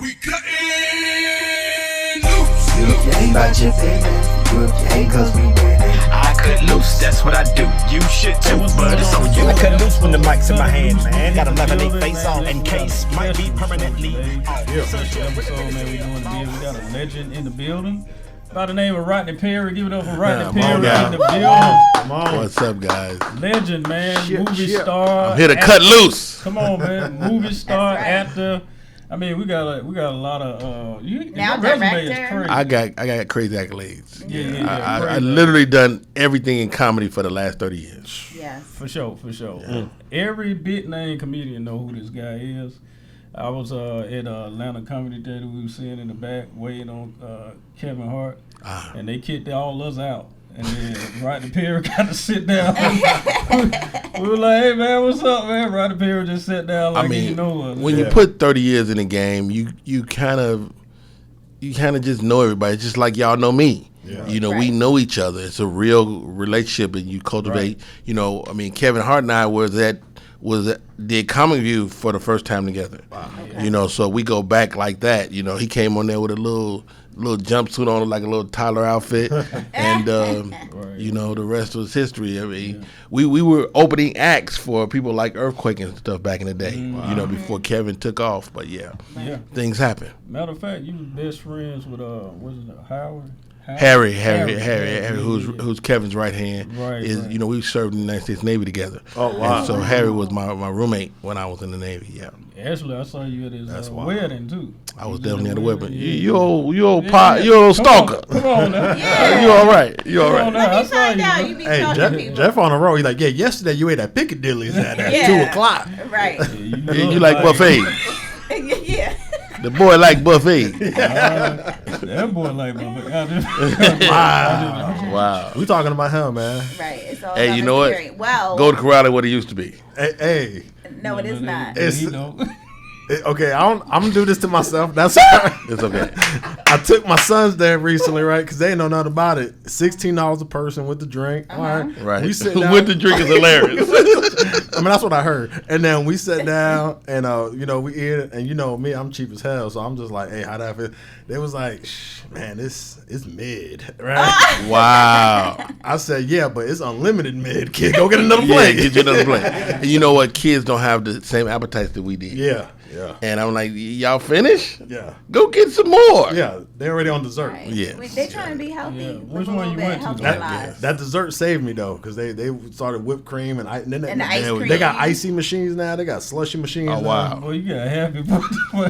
We cutting loose. You ain't about your business. You ain't cause we winning. I cut loose, that's what I do. You should too, but it's on you. I cut loose when the mic's in my hand, man. Got a lemonade face on in case might be permanently off. Episode, man, we doing the deal. We got a legend in the building by the name of Rodney Perry. Give it up for Rodney Perry in the building. Come on. What's up, guys? Legend, man. Movie star. I'm here to cut loose. Come on, man. Movie star, actor. I mean, we got a lot of now director. I got crazy accolades. Yeah. I literally done everything in comedy for the last 30 years. Yes. For sure. Every big name comedian know who this guy is. I was at Atlanta Comedy Day that we were sitting in the back waiting on Kevin Hart, and they kicked all us out. And then Rodney Perry got to sit down. We were like, "Hey man, what's up, man?" Rodney Perry just sat down like he know us. When you put 30 years in the game, you kind of just know everybody. It's just like y'all know me. Yeah. You know, we know each other. It's a real relationship, and you cultivate. Right. You know, I mean, Kevin Hart and I did Comic View for the first time together. Wow. Okay. You know, so we go back like that. You know, he came on there with a little jumpsuit on, like a little Tyler outfit, and you know, the rest was history. I mean, we were opening acts for people like Earthquake and stuff back in the day. You know, before Kevin took off. But things happen. Matter of fact, you was best friends with Howard. Harry, who's Kevin's right hand. Right. You know, we served in the United States Navy together. Oh wow! And so Harry was my roommate when I was in the Navy. Yeah. Actually, I saw you at his wedding too. I was definitely at the wedding. You old stalker. Come on now. You all right? You all right? Let me find out. You be stalking people. Jeff on the road. He's like, yesterday you ate at Piccadilly's at 2:00. Right. You like buffet? Yeah. The boy like buffet. That boy like buffet. Wow. We talking about him, man. Right. It's all hey, you know what? Well, Go to Corral what it used to be. Hey. No, it is not. Okay, I'm gonna do this to myself. That's right. It's okay. I took my sons there recently, right? Because they know nothing about it. $16 a person with the drink. All right. We sit down. With the drink is hilarious. I mean, that's what I heard. And then we sat down, and you know, we ate it. And you know me, I'm cheap as hell, so I'm just like, hey, how that feel? They was like, man, it's mid, right? Wow. I said, yeah, but it's unlimited mid, kid. Go get another plate. Get you another plate. And you know what? Kids don't have the same appetites that we did. Yeah. And I'm like, y'all finished? Yeah. Go get some more. Yeah, they're already on dessert. Right. Yeah. They're trying to be healthy. Yeah. Which one you went to? That dessert saved me though, because they started whipped cream and then the ice cream. They got icy machines now. They got slushy machines. Oh wow. Well, you got happy.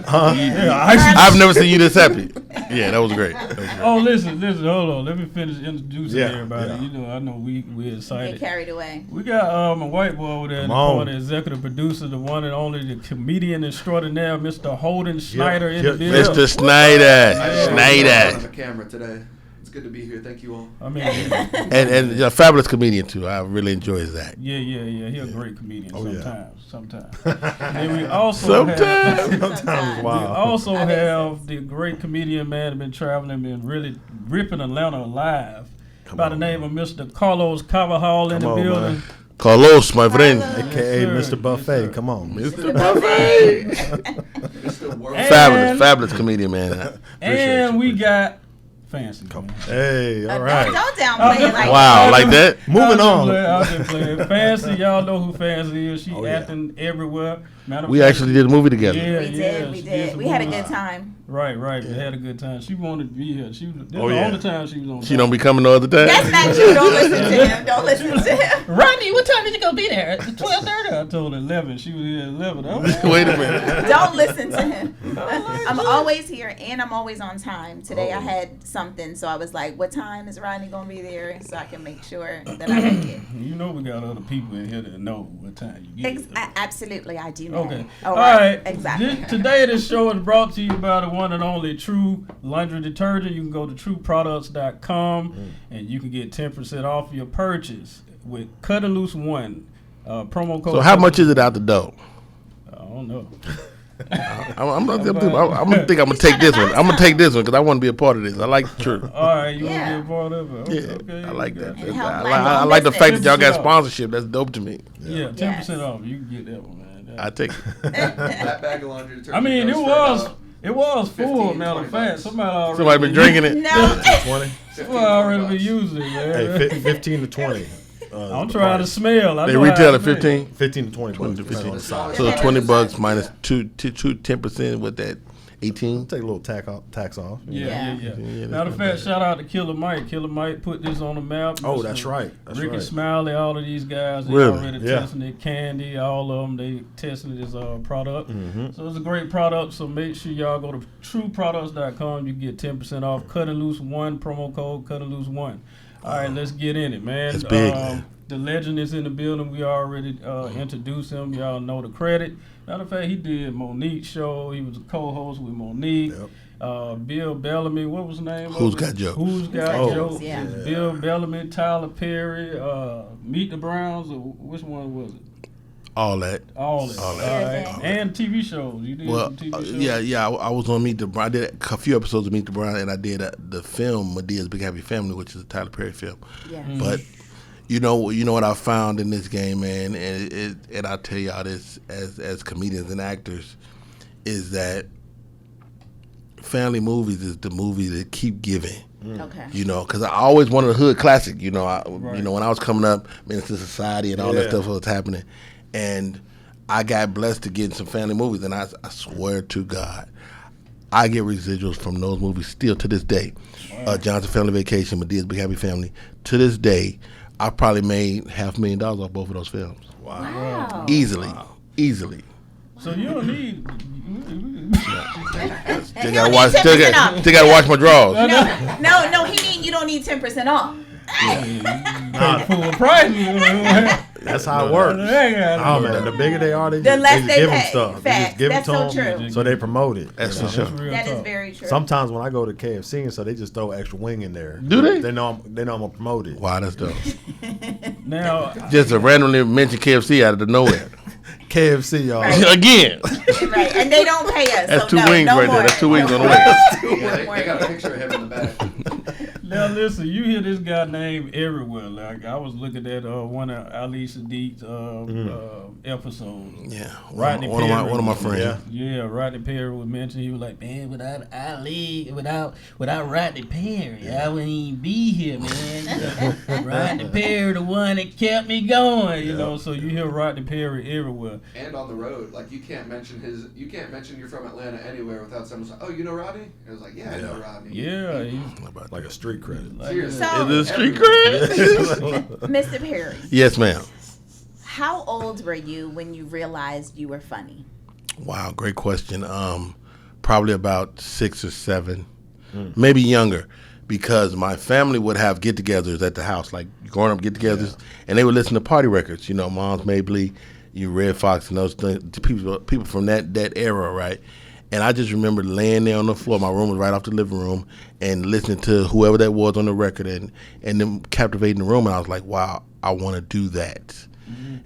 I've never seen you this happy. Yeah, that was great. Oh, listen, hold on. Let me finish introducing everybody. Yeah. You know, I know we're excited. Get carried away. We got my white boy over there, the executive producer, the one and only, the comedian extraordinaire, Mr. Holden Schneider in the building. Mr. Schneider. On the camera today. It's good to be here. Thank you all. I mean, and a fabulous comedian too. I really enjoy that. Yeah. He's a great comedian. Sometimes. And we also sometimes. Wow. We also have the great comedian man that been traveling, been really ripping Atlanta alive. By the name of Mr. Carlos Carvajal in the building. Man. Carlos, my friend. AKA Mr. Buffet. Come on. Mr. Buffet. Fabulous comedian, man. And we got Fancy. Hey, all right. Don't downplay it like wow, like that? Moving on. I've been playing. Fancy, y'all know who Fancy is. She acting everywhere. We actually did a movie together. Yeah, we did. We had a good time. Right. We had a good time. She wanted to be here. This was the only time she was on. She don't be coming no other time. That's not true. Don't listen to him. Don't listen to him. Rodney, what time did you go be there? 12:30. I told her 11. She was here at 11. Wait a minute. Don't listen to him. I'm always here and I'm always on time. Today I had something, so I was like, "What time is Rodney gonna be there?" So I can make sure that I make it. You know we got other people in here that know what time you get. Absolutely, I do know. Okay. All right. Exactly. Today this show is brought to you by the one and only True Laundry Detergent. You can go to trueproducts.com and you can get 10% off your purchase with Cuttin' Loose 1 promo code. So how much is it out the door? I don't know. I'm gonna think I'm gonna take this one. I'm gonna take this one because I want to be a part of this. I like True. All right, you want to be a part of it? Okay, I like that. I like the fact that y'all got sponsorship. That's dope to me. Yeah, 10% off. You can get that one, man. I take it. That bag of laundry detergent. I mean, It was full, 15, matter of 20 fact. bucks. Somebody been drinking it. No. 20. Somebody already been using it, man. Hey, 15 to 20. I'm trying to smell. I They know how retail to at smell. 15. 15 to 20 bucks. 20 to depending on the 15. size. So $20 minus 10% with that 18. Take a little tax off. Yeah. Yeah, that's Matter of not fact, shout out to Killer Mike. Killer Mike put this on the map. Oh, that's right. That's Ricky right. Smiley, all of these guys, they Really? already Yeah. testing it. Candy, all of them, they testing this product. Mm-hmm. So it's a great product. So make sure y'all go to trueproducts.com. You get 10% off. Cut and Loose 1, promo code Cut and Loose 1. All right, let's get in it, man. That's big, man. The legend is in the building. We already introduced him. Y'all know the credit. Matter of fact, he did Monique's show. He was a co-host with Monique. Yep. Bill Bellamy, what was his name? Who's Got Jokes? Who's Got Oh, Jokes? yeah. Bill Bellamy, Tyler Perry, Meet the Browns, or which one was it? All that. All that. Everything. And TV shows. You did Well, some TV shows? yeah. I was on Meet the Brown. I did a few episodes of Meet the Brown, and I did the film Medea's Big Happy Family, which is a Tyler Perry film. Yeah. But you know what I found in this game, man, and I'll tell y'all this as comedians and actors, is that family movies is the movie that keep giving. Okay. You know, because I always wanted a hood classic. You know, Right. you know when I was coming up, Minister Society and all that Yeah. stuff was happening, and I got blessed to get in some family movies, and I swear to God, I get residuals from those movies still to this day. Johnson Family Vacation, Medea's Big Happy Family. To this day, I probably made $500,000 off both of those films. Wow. Easily. So you don't need. Still You gotta don't watch. need 10% Still off. gotta watch my drawers. You don't need 10% off. Pay full price. That's how it works. Oh man, the bigger they are, they just, less they just they give them pay. stuff. They Facts. just give That's it to so them, true. so they promote it. That's you know? for sure. Real That is talk. very true. Sometimes when I go to KFC and so they just throw extra wing in there. Do they? They know I'm gonna promote it. Wow, that's dope. Now, Just to randomly mention KFC out of the nowhere. KFC, y'all. Right. Again. Right, and they don't pay us. That's so two no, wings no right there. more. That's two wings No on the more. way. Yeah, they got a picture of him in the back. now listen, you hear this guy named everywhere. Like I was looking at one of Ali Sadiq's episodes. Yeah, Rodney one of my friends. Yeah. Yeah, Rodney Perry was mentioned. He was like, man, without Ali, without Rodney Perry, I wouldn't even be here, man. Rodney Perry, the one that kept me going, you know. So you hear Rodney Perry everywhere. And on the road, like you can't mention you're from Atlanta anywhere without someone saying, "Oh, you know Rodney?" And it was like, "Yeah, I know Rodney." Yeah, Like a street credit. Seriously. So- Is it street cred? Mr. Perry, Yes, ma'am. how old were you when you realized you were funny? Wow, great question. Probably about 6 or 7, maybe younger, because my family would have get-togethers at the house, like growing up get-togethers, and they would listen to party records. You know, Mom's Mabley, you Red Fox, and those things, people from that era, right? And I just remember laying there on the floor. My room was right off the living room, and listening to whoever that was on the record, and them captivating the room. And I was like, wow, I want to do that.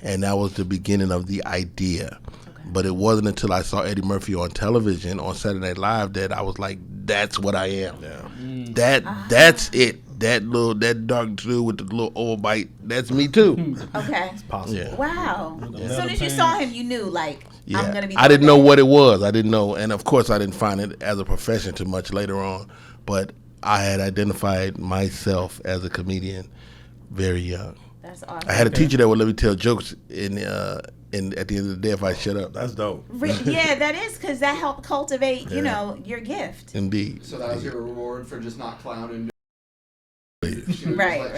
And that was the beginning of the idea. But it wasn't until I saw Eddie Murphy on television on Saturday Night Live that I was like, that's what I am. Yeah. That's it. That dark dude with the little overbite, that's me too. Okay. Possible. Yeah. Wow. Yeah. As soon as you saw him, you knew, like, I'm going to be I didn't doing know that. what it was. I didn't know. And of course I didn't find it as a profession too much later on. But I had identified myself as a comedian very young. That's awesome. I had a teacher that would let me tell jokes at the end of the day if I shut up. That's dope. Yeah, that is, because that helped cultivate, you Yeah. know, your gift. Indeed. So that was your reward for just not clowning. Right.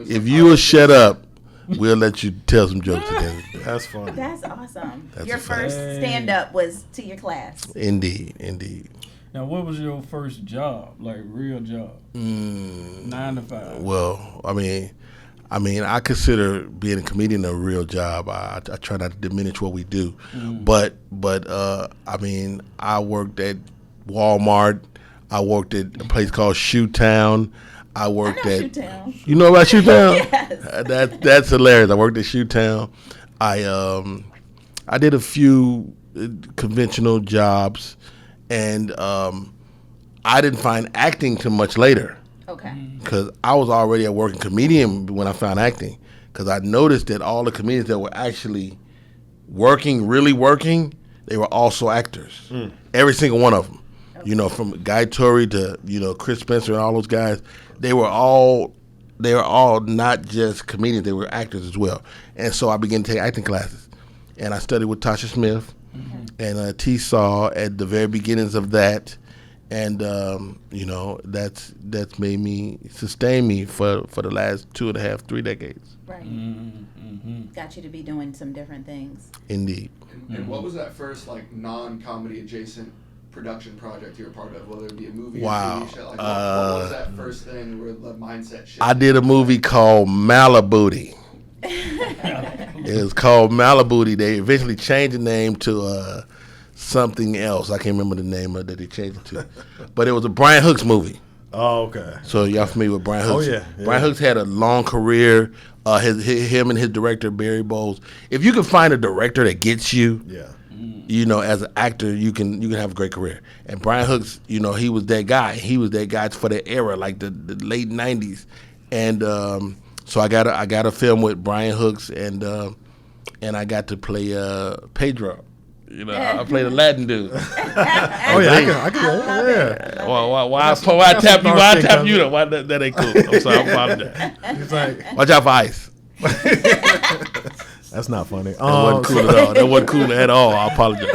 If you will shut up, we'll let you tell some jokes at the end of the day. That's funny. That's awesome. That's Your a fact. first stand-up was to your class. Indeed. Now, what was your first job, like real job? 9 to 5. Well, I mean, I consider being a comedian a real job. I try not to diminish what we do, but I mean, I worked at Walmart. I worked at a place called Shoetown. I worked know at Shoetown. You know about Shoetown? Yes. That's hilarious. I worked at Shoetown. I did a few conventional jobs, and I didn't find acting till much later. Okay. Because I was already a working comedian when I found acting. Because I noticed that all the comedians that were actually really working, they were also actors. Every single one of them. You know, from Guy Torrey to Chris Spencer and all those guys, they were all not just comedians; they were actors as well. And so I began to take acting classes, and I studied with Tasha Smith and T. Saw at the very beginnings of that. And that's made me sustain me for the last 2.5, 3 decades. Right. Got you to be doing some different things. Indeed. And what was that first non-comedy adjacent production project you were part of? Whether it be a movie, Wow. or TV show, what was that first thing where the mindset shifted? I did a movie called Malibooty. It was called Malibooty. They eventually changed the name to something else. I can't remember the name that they changed it to. But it was a Brian Hooks movie. Oh, okay. So y'all familiar with Brian Hooks? Oh, yeah. Brian Hooks had a long career. Him and his director, Barry Bowles. If you can find a director that gets you, as an actor, you can have a great career. And Brian Hooks, he was that guy. He was that guy for the era, like the late '90s. And so I got a film with Brian Hooks, and I got to play Pedro. I played a Latin dude. Oh yeah, I can. Why tap you? Why tap you? Why that ain't cool? I'm sorry, I apologize. He's like, Watch out for ice. that's not funny. That wasn't cool at all. That wasn't cool at all. I apologize.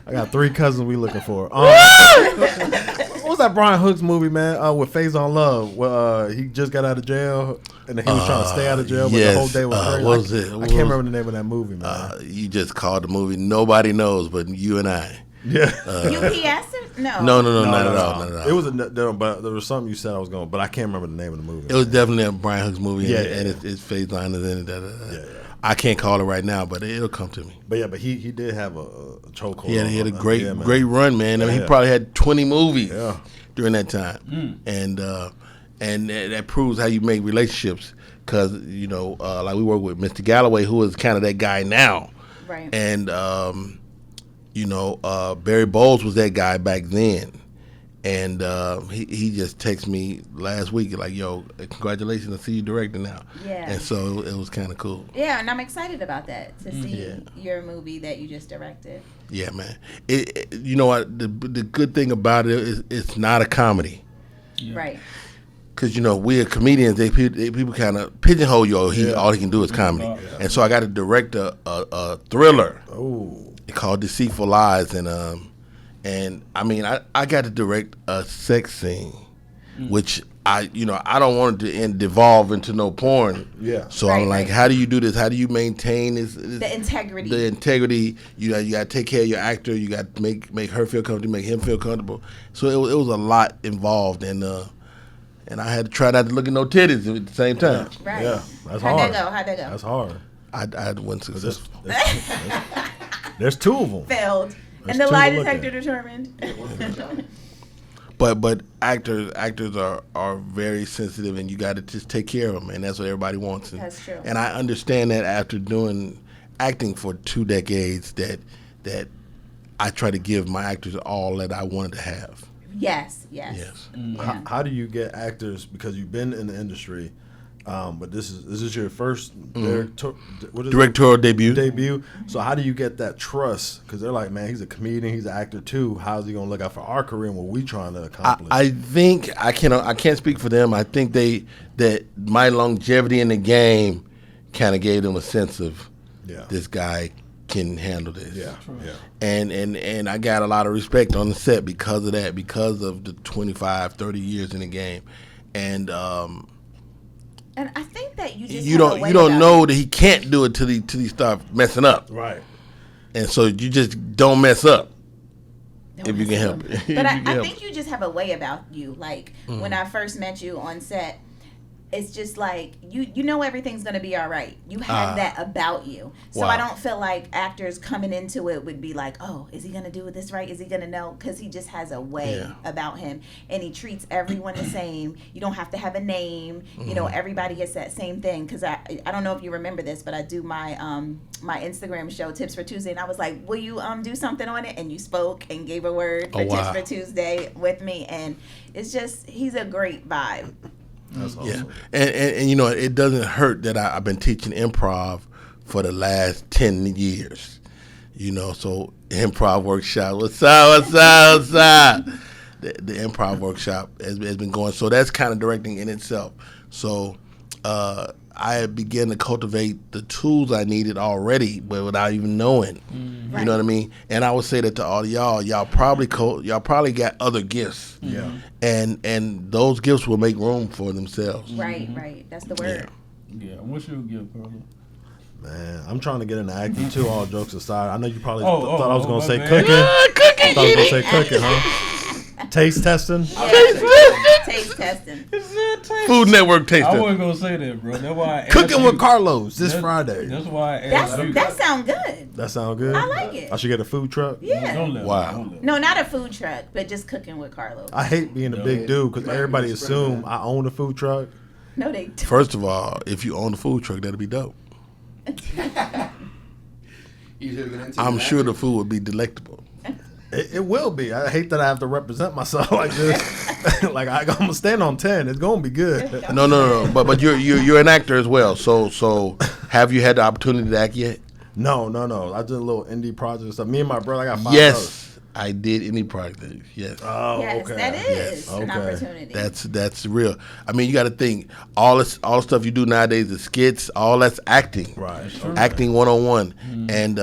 I got 3 cousins we looking for. What was that Brian Hooks movie, man? With Faison Love, where he just got out of jail and he was trying to stay out of jail, but yes. the whole day was crazy. What was it? I can't remember the name of that movie, man. You just called the movie nobody knows but you and I. Yeah. UPS? No. No, not at all. Not at all. It was but there was something you said I was going, but I can't remember the name of the movie. It was definitely a Brian Hooks movie, Yeah, and it's Faison is in it. I can't call it right now, but it'll come to me. But he did have a chokehold. He had a great run, man. I mean, he probably had 20 movies during that time, and that proves how you make relationships. Because like we work with Mr. Galloway, who is kind of that guy now, Right. and Barry Bowles was that guy back then. And he just texted me last week like, yo, congratulations, I see you directing now. Yeah. And so it was kind of cool. Yeah, and I'm excited about that, to see your movie that you just directed. Yeah, man. You know what? The good thing about it is it's not a comedy. Yeah. Right. Because, we are comedians, people kind of pigeonhole you. All he can do is comedy. And so I got to direct a thriller called Deceitful Lies. And I mean, I got to direct a sex scene, which I don't want it to devolve into no porn. Yeah. So I'm like, how do you do this? How do you maintain The integrity. The integrity. You got to take care of your actor. You got to make her feel comfortable, make him feel comfortable. So it was a lot involved, and I had to try not to look at no titties at the same time. Right. Yeah, that's How'd hard. that go? That's hard. I wasn't successful. There's 2 of them. Failed. There's And the two lie to look detector at. determined. But actors are very sensitive, and you got to just take care of them, and that's what everybody wants. That's true. And I understand that after doing acting for 2 decades, that I try to give my actors all that I wanted to have. Yes. Yes. Yeah. How do you get actors, because you've been in the industry, but this is your first Directorial debut. So how do you get that trust? Because they're like, man, he's a comedian, he's an actor too. How's he gonna look out for our career and what we trying to accomplish? I think I can't speak for them. I think that my longevity in the game kind of gave them a sense of this guy can handle this. Yeah. And I got a lot of respect on the set because of that, because of the 25, 30 years in the game. And And I think that you just you don't know that he can't do it till he start messing up. Right. And so you just don't mess up if you can help it. But I think you just have a way about you. Like when I first met you on set, it's just like you know everything's gonna be all right. You have that about you. So Wow. I don't feel like actors coming into it would be like, oh, is he gonna do this right? Is he gonna know? Because he just has a way about him, and he treats everyone the same. You don't have to have a name. You know, everybody gets that same thing. Because I don't know if you remember this, but I do my my Instagram show Tips for Tuesday, and I was like, will you do something on it? And you spoke and gave a word for Tips for Tuesday with me, and it's just he's a great vibe. That's awesome. Yeah, and it doesn't hurt that I've been teaching improv for the last 10 years. So improv workshop, what's up? the improv workshop has been going. So that's kind of directing in itself. So I began to cultivate the tools I needed already, but without even knowing. You know what I mean? And I would say that to all of y'all. Y'all probably got other gifts. Yeah. And those gifts will make room for themselves. Right. That's the word. Yeah. What's your gift, Carla? Man, I'm trying to get into acting too. All jokes aside, I know you probably Oh, thought I was gonna my say bad. cooking. I thought I was gonna say cooking, huh? Taste testing. Taste testing. Food Network taste I test. wasn't gonna say that, bro. That's why I asked Cooking you. with Carlos this Friday. That's why I asked you. That sound good. That sound good. I like it. I should get a food truck. Yeah. Don't let Wow. Don't let No, not a food truck, but just cooking with Carlos. I hate being a big dude because everybody assume I own a food truck. No, they don't. First of all, if you own a food truck, that'd be dope. I'm sure the food would be delectable. It will be. I hate that I have to represent myself like this. Like I'm gonna stand on 10. It's gonna be good. No. But you're an actor as well. So have you had the opportunity to act yet? No. I did a little indie project stuff. Me and my brother, I got 5 Yes, I did any project. Yes. Oh, Yes, okay. that is an Okay. opportunity. That's real. I mean, you got to think all the stuff you do nowadays, the skits, all that's acting. Right. Acting 101, and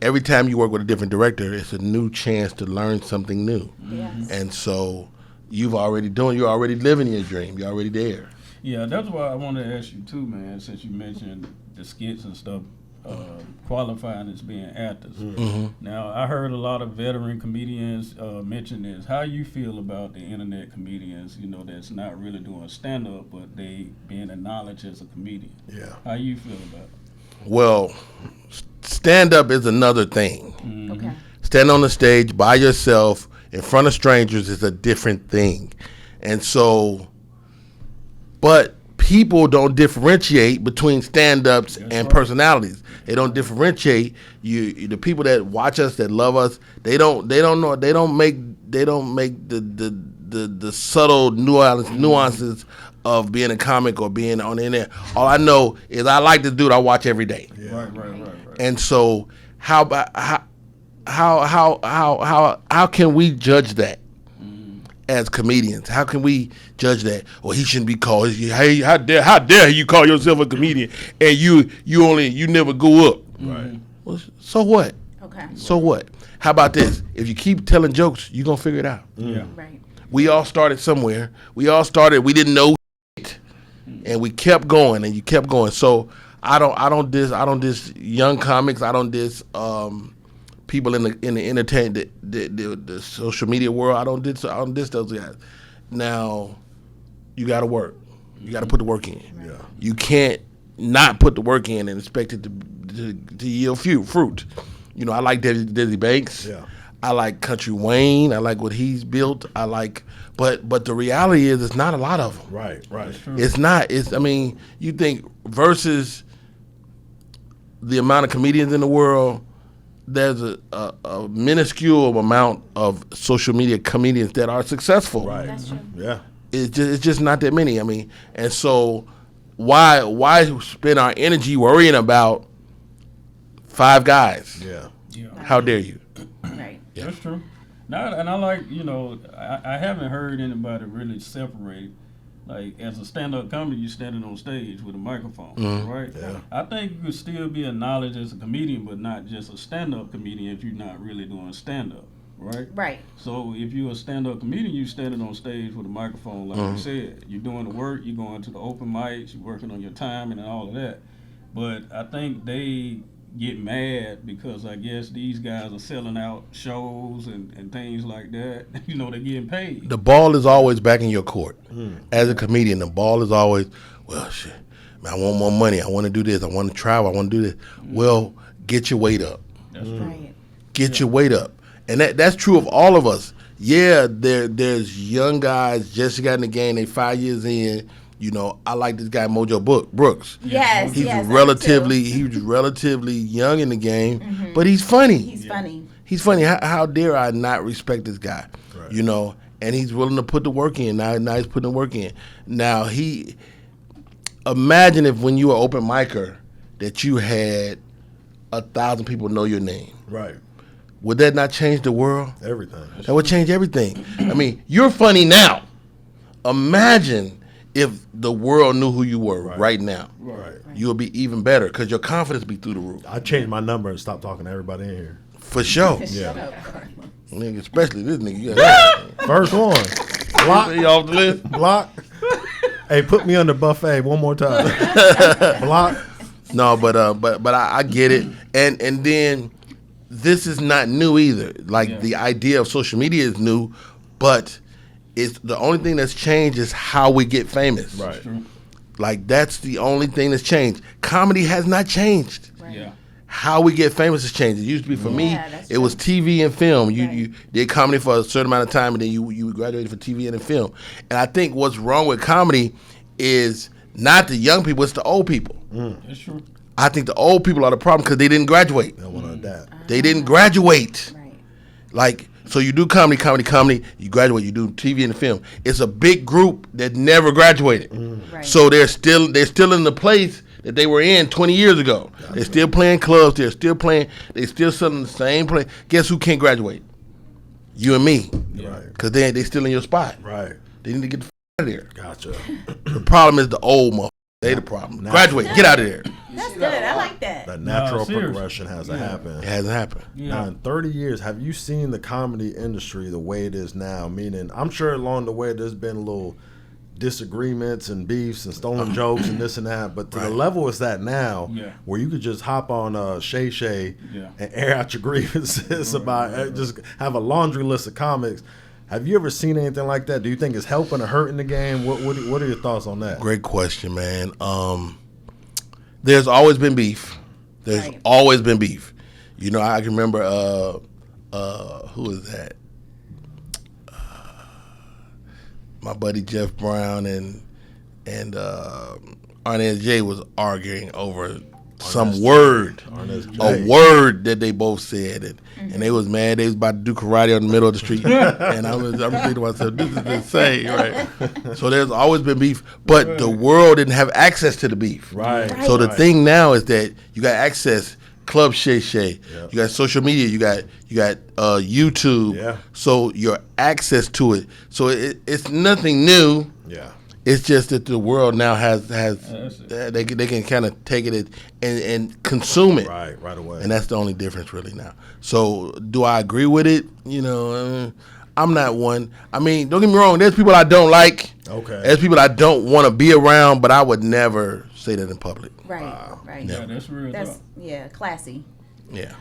every time you work with a different director, it's a new chance to learn something new. Yes. And so you're already living your dream. You're already there. Yeah, that's why I wanted to ask you too, man. Since you mentioned the skits and stuff, qualifying as being actors. Now, I heard a lot of veteran comedians mention this. How you feel about the internet comedians? You know, that's not really doing stand up, but they being acknowledged as a comedian. Yeah. How you feel about it? Well, stand up is another thing. Okay. Stand on the stage by yourself in front of strangers is a different thing. And so, but people don't differentiate between stand-ups and personalities. They don't differentiate. The people that watch us, that love us, they don't make the subtle nuances of being a comic or being on the internet. All I know is I like this dude I watch every day. Yeah. Right. And so how can we judge that as comedians? How can we judge that? Well, he shouldn't be called. Hey, how dare you call yourself a comedian and you never go up? Right. Well, so what? Okay. So what? How about this? If you keep telling jokes, you're gonna figure it out. Yeah. Right. We all started somewhere. We didn't know it, and we kept going, and you kept going. So I don't diss young comics. I don't diss people in the entertainment, the social media world. I don't diss those guys. Now you got to work. You got to put the work in. Yeah. You can't not put the work in and expect it to yield fruit. You know, I like Desi Banks. Yeah. I like Country Wayne. I like what he's built. But the reality is, it's not a lot of them. Right. It's not. You think versus the amount of comedians in the world, there's a minuscule amount of social media comedians that are successful. Right. That's true. Yeah. It's just not that many. And so why spend our energy worrying about 5 guys? Yeah. How dare you? Right. That's true. Now, and I like, I haven't heard anybody really separate. Like, as a stand-up comedy, you're standing on stage with a microphone, right? Yeah. I think you could still be acknowledged as a comedian, but not just a stand-up comedian if you're not really doing stand-up, right? Right. So if you're a stand-up comedian, you're standing on stage with a microphone, like you said. You're doing the work, you're going to the open mics, you're working on your timing and all of that. But I think they get mad because I guess these guys are selling out shows and things like that. They're getting paid. The ball is always back in your court. As a comedian, the ball is always, well, shit, man, I want more money. I want to do this. I want to travel. I want to do this. Well, get your weight up. That's right. Right. Get your weight up. And that's true of all of us. Yeah, there's young guys just got in the game. They 5 years in. I like this guy Mojo Brooks. Yes. He's yes, I do relatively young in the game, but he's funny. He's funny. He's funny. How dare I not respect this guy? Right. And he's willing to put the work in. Now he's putting the work in. Now imagine if when you were open micer that you had 1,000 people know your name. Right. would that not change the world? Everything. That would change everything. I mean, you're funny now. Imagine if the world knew who you were right now. Right. You would be even better because your confidence be through the roof. I changed my number and stopped talking to everybody in here. For sure. Yeah. Nigga, especially this nigga. You got First one. Block. you off the list. Block. Hey, put me on the buffet one more time. Block. No, but I get it. And then this is not new either. Like the idea of social media is new, but it's the only thing that's changed is how we get famous. Right. Like that's the only thing that's changed. Comedy has not changed. Yeah. How we get famous has changed. It used to be for me, that's it was TV and film. You Right. you did comedy for a certain amount of time, and then you graduated for TV and film. And I think what's wrong with comedy is not the young people; it's the old people. That's true. I think the old people are the problem because they didn't graduate. They want to adapt. They didn't graduate. Right. Like, so you do comedy, you graduate, you do TV and film. It's a big group that never graduated. Right. So they're still in the place that they were in 20 years ago. They're still playing clubs, they're still selling the same place. Guess who can't graduate? You and me. Right. Because they still in your spot. Right. They need to get the out of there. Gotcha. The problem is the old motherfuckers. They the problem. Graduate, get out of there. That's good. I like that. That natural seriously. progression has to happen. It hasn't happened. Now, in 30 years, have you seen the comedy industry the way it is now? Meaning, I'm sure along the way there's been little disagreements and beefs and stolen jokes and this and that, but to the level it's at now, where you could just hop on Shay Shay and air out your grievances about just have a laundry list of comics. Have you ever seen anything like that? Do you think it's helping or hurting the game? What are your thoughts on that? Great question, man. There's always been beef. There's Right. always been beef. You know, I can remember who is that? My buddy Jeff Brown and Arnez J was arguing over some word, a word that they both said, and they was mad. They was about to do karate on the middle of the street, and I'm thinking to myself, this is insane, right? So there's always been beef, but the world didn't have access to the beef, Right. So the thing now is that you got access. Club Shay Shay, you got social media, you got YouTube, so your access to it. So it's nothing new. Yeah. It's just that the world now has they can kind of take it and consume it right away, and that's the only difference really now. So do I agree with it? You know, I'm not one. I mean, don't get me wrong. There's people I don't like. Okay. There's people I don't want to be around, but I would never say that in public. Right. Right. Yeah, that's real. That's classy. Yeah.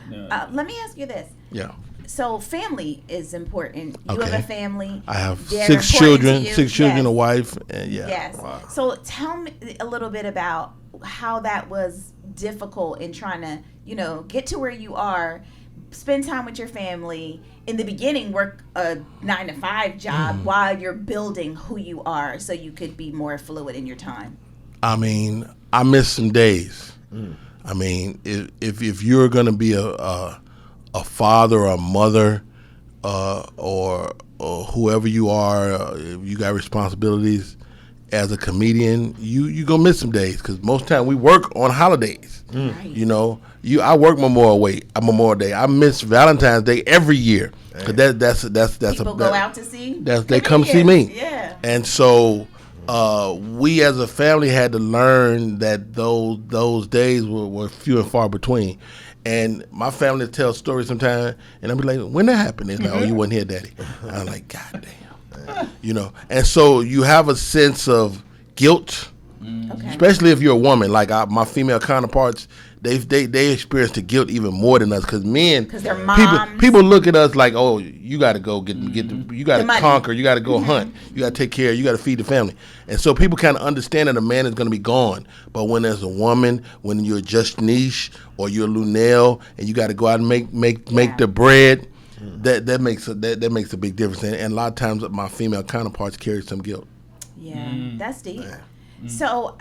Let me ask you this. Yeah. So family is important. You have a family. I have They're 6 important to children, you. 6 children, Yes. a wife, and Yes. So tell me a little bit about how that was difficult in trying to, get to where you are, spend time with your family. In the beginning, work a 9-to-5 job while you're building who you are, so you could be more fluid in your time. I mean, I miss some days. I mean, if you're gonna be a father or a mother or whoever you are, if you got responsibilities as a comedian, you gonna miss some days because most of the time we work on holidays. Right. You know, I work Memorial Day. I miss Valentine's Day every year because that's People go out to see. they come see me. Yeah. And so we as a family had to learn that those days were few and far between. And my family tells stories sometimes, and I'll be like, when that happened? They're like, oh, you wasn't here, Daddy. I'm like, God damn. You know, and so you have a sense of guilt, Okay. especially if you're a woman. Like my female counterparts, they experience the guilt even more than us because men, Because they're moms. people look at us like, oh, you got to go get you got The to money. conquer, you got to go hunt, you got to take care, you got to feed the family, and so people kind of understand that a man is going to be gone. But when there's a woman, when you're just niche or you're Lunel and you got to go out and make the bread, that makes a big difference. And a lot of times my female counterparts carry some guilt. Yeah, that's deep. So,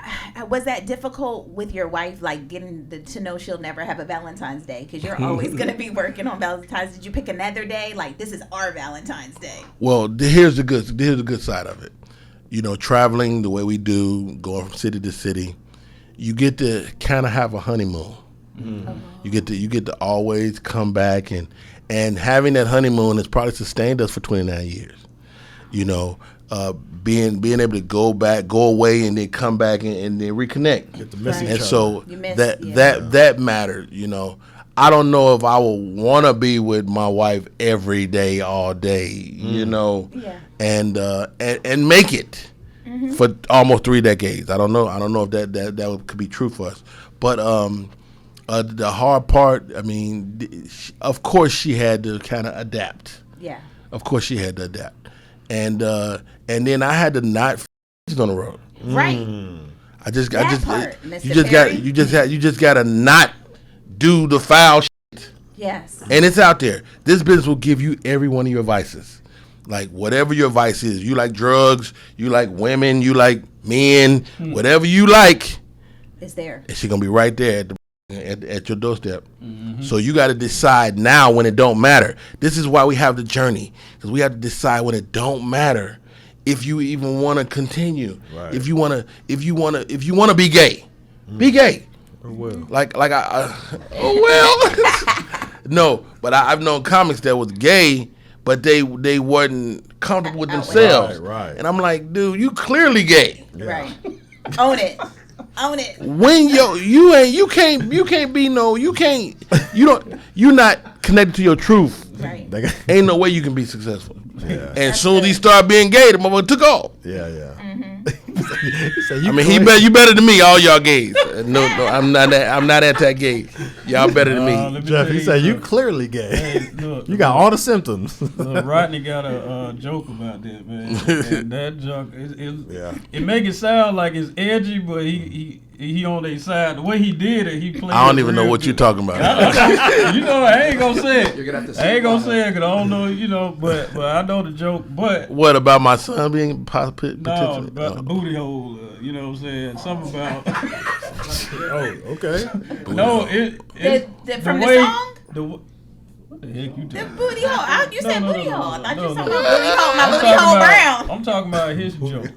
was that difficult with your wife, like getting to know she'll never have a Valentine's Day because you're always going to be working on Valentine's? Did you pick another day? Like, this is our Valentine's Day. Well, here's the good side of it. You know, traveling the way we do, going from city to city, you get to kind of have a honeymoon. You get to always come back and And having that honeymoon has probably sustained us for 29 years. You know, being able to go away, and then come back and then reconnect. Get to miss each And other. so miss, that mattered. You know, I don't know if I would want to be with my wife every day, all day. You know, and make it for almost 3 decades. I don't know if that could be true for us. But the hard part, I mean, of course she had to kind of adapt. Yeah. Of course she had to adapt, and then I had to not on the road. Right. I just part, you Mr. just got to not do the foul shit. Yes. And it's out there. This business will give you every one of your vices. Like whatever your vice is, you like drugs, you like women, you like men, whatever you like, it's there. and she's gonna be right there at your doorstep. So you got to decide now when it don't matter. This is why we have the journey, because we have to decide when it don't matter if you even want to continue. Right. If you want to be gay, be gay. Like no, but I've known comics that was gay, but they wasn't comfortable with themselves. Right. And I'm like, dude, you clearly gay. Right. Own it. Own it. When you're not connected to your truth. Right. Ain't no way you can be successful. Yeah. And soon as he started being gay, the motherfucker took off. Yeah. I mean, you better than me, all y'all gays. No, I'm not anti-gay. Y'all better than me. Jeff, he said you clearly gay. Hey, look, You got all the symptoms. Rodney got a joke about that, man. And that joke, it make it sound like it's edgy, but he on their side. The way he did it, he played. I don't it even know real what good. you're talking about. I ain't gonna say it. You're gonna have to see I ain't gonna it. say it because I don't know, but I know the joke. But What about my son being potentially? no, about the booty hole. You know what I'm saying? Something about. Oh, okay. No, From the song? What the heck you The talking? booty hole. You said No, booty hole. I thought you no, said no. booty hole. My I'm booty talking hole about- brown. I'm talking about his joke.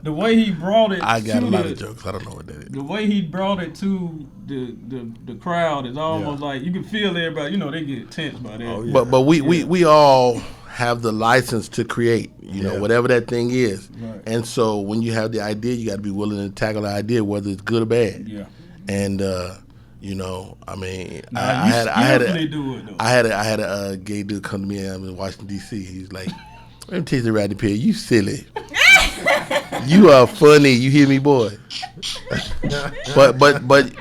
The way he brought it. I got to a lot the- of jokes. I don't know what that is. The way he brought it to the crowd is almost like you can feel everybody. You know, they get tense by that. Oh, yeah. But we all have the license to create, whatever that thing is. Right. And so when you have the idea, you got to be willing to tackle the idea, whether it's good or bad. Yeah. And I mean, Now, I you had skillfully do it though. I had a gay dude come to me. I'm in Washington D.C. He's like, "Let me tell you, Rodney Perry, you silly. You are funny. You hear me, boy? But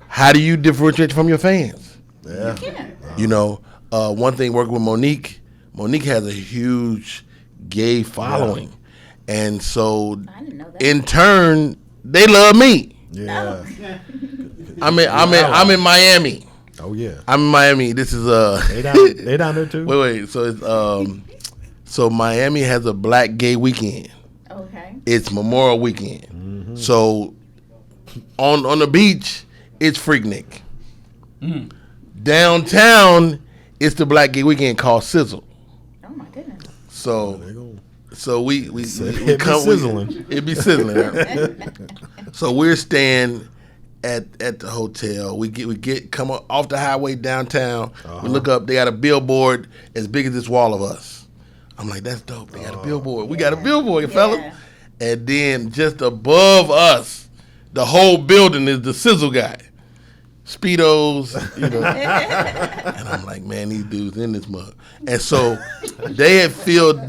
how do you differentiate from your fans? Yeah. One thing working with Monique has a huge gay following, and so I didn't know that. in turn they love me. Yeah. I'm in Miami. Oh yeah. I'm in Miami. This is They down there too. wait. So it's so Miami has a Black Gay Weekend. Okay. It's Memorial Weekend. So on the beach, it's Freaknik. Downtown, it's the Black Gay Weekend called Sizzle. Oh my goodness. So we It'd be come sizzling. It'd be sizzling. Right? So we're staying at the hotel. We come off the highway downtown. We look up. They got a billboard as big as this wall of us. I'm like, that's dope. They got a billboard. We got a billboard, fellas. And then just above us, the whole building is the Sizzle guy. Speedos, and I'm like, man, these dudes in this mug. And so they had filled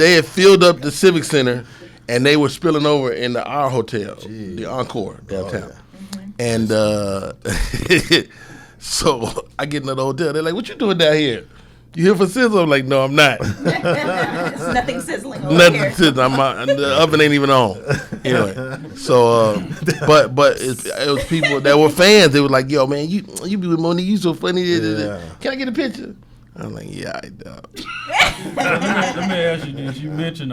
up the Civic Center, and they were spilling over into our hotel, the Encore downtown. And so I get into the hotel. They're like, "What you doing down here? You here for Sizzle?" I'm like, "No, I'm not. It's nothing sizzling over Nothing here. sizzling. The oven ain't even on." Anyway, so but it was people that were fans. They were like, "Yo, man, you be with Monique. You so funny. Yeah. Can I get a picture?" I'm like, "Yeah, I do." Let me ask you this. You mentioned,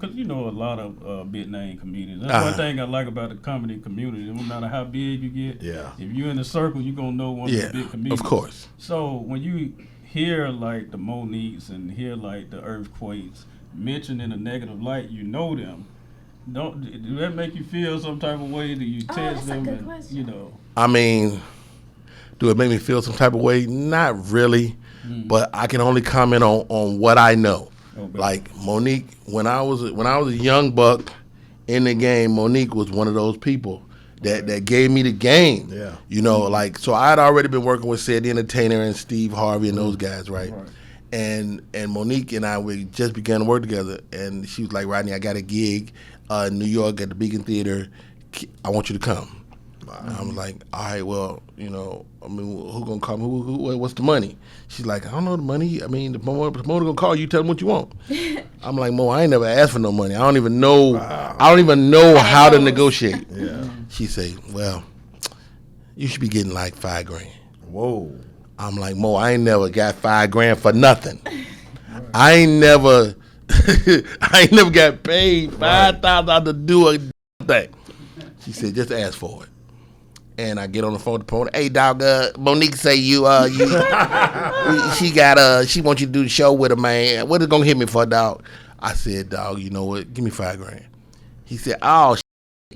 because you know a lot of big name comedians. That's one thing I like about the comedy community. No matter how big you get, if you're in the circle, you're going to know one of the big comedians. Of course. So when you hear like the Moniques and hear like the Earthquakes mentioned in a negative light, you know them. Do that make you feel some type of way? Do you test that's a them? good question. I mean, do it make me feel some type of way? Not really. but I can only comment on what I know. Like Monique, when I was a young buck in the game, Monique was one of those people that gave me the game. Yeah. You know, like, so I had already been working with Sid the Entertainer and Steve Harvey and those guys, right? And Monique and I, we just began to work together, and she was like, Rodney, I got a gig in New York at the Beacon Theater. I want you to come. I'm like, all right, well, you know, I mean, who gonna call me? Who, what's the money? She's like, I don't know the money. I mean, the promoter gonna call you, tell them what you want. I'm like, Mo, I ain't never asked for no money. I don't even know. I don't even know how to negotiate. Yeah. She say, well, you should be getting like $5,000. Whoa. I'm like, Mo, I ain't never got $5,000 for nothing. I ain't never got paid $5,000 to do a thing. She said, just ask for it. And I get on the phone with the promoter. Hey, dog, Monique say she wants you to do the show with her, man. What is gonna hit me for, dog? I said, dog, you know what? Give me $5,000. He said, oh,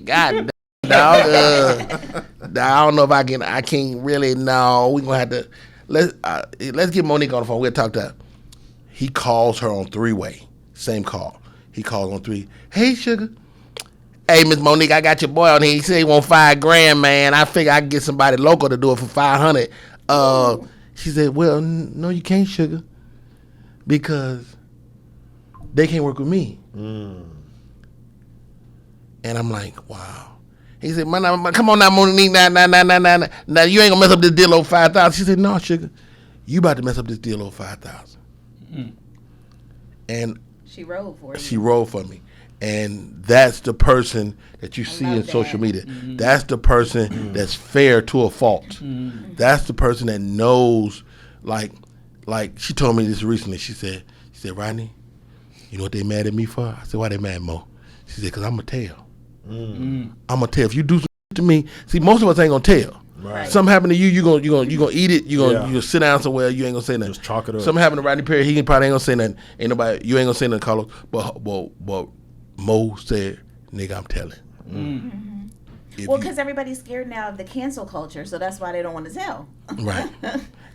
God, dog. I don't know if I can't really. No, we gonna have to. Let's get Monique on the phone. We'll talk to her. He calls her on three-way. Same call. He calls on three. Hey, sugar. Hey, Miss Monique, I got your boy on here. He said he want $5,000, man. I figure I can get somebody local to do it for $500. She said, well, no, you can't, sugar, because they can't work with me. And I'm like, wow. He said, man, come on now, Monique, now, you ain't gonna mess up this deal over $5,000. She said, no, sugar, you about to mess up this deal over $5,000. And she rolled for you. She rolled for me. And that's the person that you see in social media. That's the person that's fair to a fault. That's the person that knows, like she told me this recently. She said, Rodney, you know what they mad at me for? I said, why they mad, Mo? She said, because I'm going to tell. I'm going to tell. If you do something to me, see, most of us ain't going to tell. Right. Something happened to you, you gonna eat it. You gonna sit down somewhere. You ain't gonna say nothing. Just chalk it up. Something happened to Rodney Perry. He probably ain't gonna say nothing. Ain't nobody. You ain't gonna say nothing, Carlos. But Mo said, "Nigga, I'm telling." Well, because everybody's scared now of the cancel culture, so that's why they don't want to tell. Right.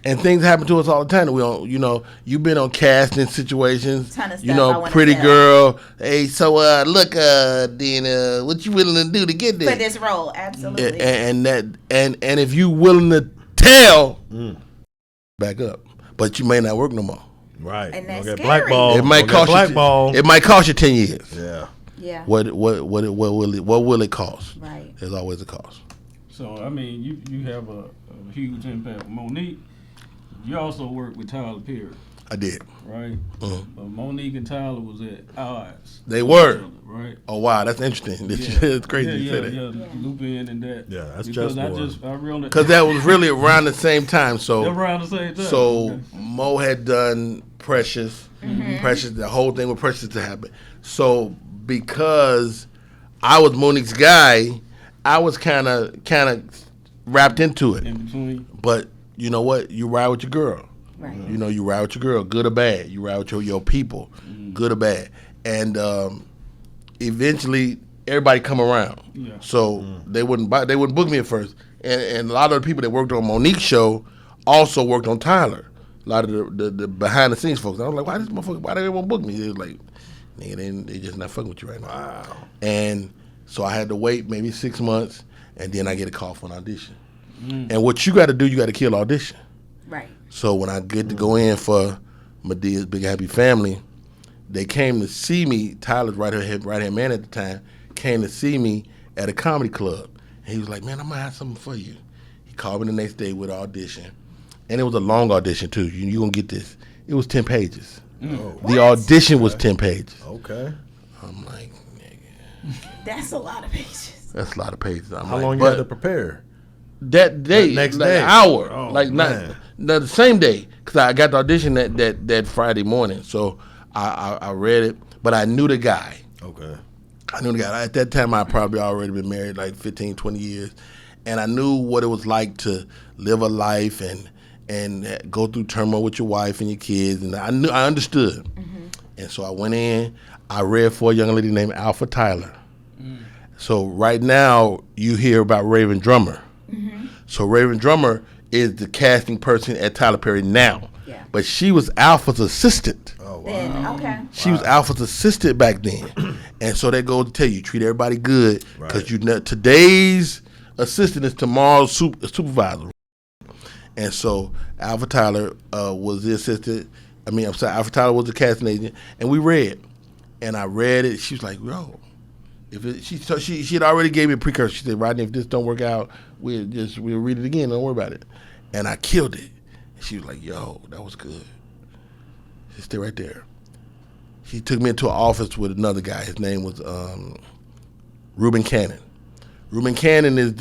And things happen to us all the time. We don't, you know, you've been on casting situations. Ton of stuff you know, I wanna pretty tell. girl. Hey, so look, then what you willing to do to get there? For this role, absolutely. And if you willing to tell, back up. But you may not work no more. Right. And that's Don't get scary. blackballed. It might cost blackballed. you. It might cost you 10 years. Yeah. Yeah. What will it cost? Right. There's always a cost. So I mean, you have a huge impact. Monique, you also work with Tyler Perry, I did. right? But Monique and Tyler was at odds. They were. Right. Oh wow, that's interesting. It's crazy you say that. Loop in and that. Yeah, that's because just I realized Because that was really around the same time. So around the same time. So Okay. Mo had done Precious, Precious, the whole thing with Precious to happen. So because I was Monique's guy, I was kind of wrapped into it. in between. But you know what? You ride with your girl. Right. You know, you ride with your girl, good or bad. You ride with your people, good or bad. And eventually, everybody come around. Yeah. So they wouldn't book me at first. And a lot of the people that worked on Monique's show also worked on Tyler. A lot of the behind the scenes folks. I was like, why they won't book me? They was like, nigga, they just not fucking with you right now. Wow. And so I had to wait maybe 6 months, and then I get a call for an audition. And what you got to do, you got to kill audition. Right. So when I get to go in for Medea's Big Happy Family, they came to see me. Tyler's right hand man at the time came to see me at a comedy club. And he was like, man, I'm going to have something for you. He called me the next day with an audition. And it was a long audition, too. You're going to get this. It was 10 pages. The audition was 10 pages. Okay. I'm like, nigga, That's a lot of pages. that's a lot of pages. I'm How like, long you but had to prepare? that day, The next like day? an hour, Oh, like man. not the same day, because I got the audition that Friday morning. So I read it, but I knew the guy. Okay. I knew the guy. At that time, I'd probably already been married like 15, 20 years. And I knew what it was like to live a life and go through turmoil with your wife and your kids. And I understood. And so I went in. I read for a young lady named Alpha Tyler. So right now, you hear about Raven Drummer. So Raven Drummer is the casting person at Tyler Perry now. Yes. Yeah. but she was Alpha's assistant. Oh wow. Then okay. She was Alpha's assistant back then, and so they go to tell you treat everybody good because today's assistant is tomorrow's supervisor. And so Alpha Tyler was the assistant. Alpha Tyler was the casting agent, and we read, and I read it. She was like, "Yo, she had already gave me a precursor. She said, Rodney, if this don't work out, we'll read it again. Don't worry about it." And I killed it. And she was like, "Yo, that was good." She stayed right there. She took me into an office with another guy. His name was Reuben Cannon. Reuben Cannon is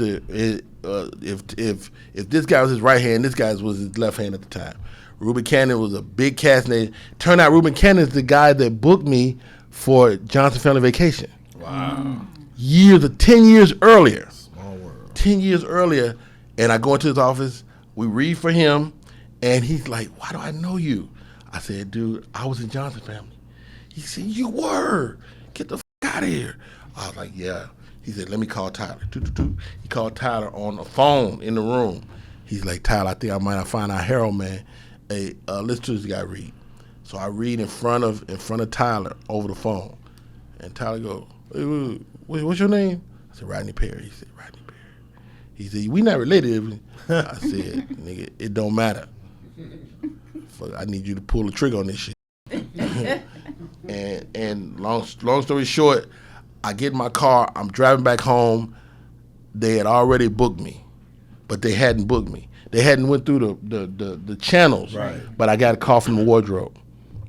if this guy was his right hand, this guy was his left hand at the time. Reuben Cannon was a big casting agent. Turned out Reuben Cannon is the guy that booked me for Johnson Family Vacation. Wow. 10 years earlier. Small world. 10 years earlier, and I go into his office, we read for him, and he's like, "Why do I know you?" I said, "Dude, I was in Johnson Family." He said, "You were? Get the out of here." I was like, "Yeah." He said, "Let me call Tyler." He called Tyler on the phone in the room. He's like, "Tyler, I think I might have found out Harold, man. Hey, listen to this guy read." So I read in front of Tyler over the phone, and Tyler goes, "Hey, what's your name?" I said, "Rodney Perry." He said, "Rodney Perry." He said, "We not related." I said, "Nigga, it don't matter. I need you to pull the trigger on this shit." and long story short, I get in my car. I'm driving back home. They had already booked me, but they hadn't booked me. They hadn't went through the channels. Right. But I got a call from the wardrobe.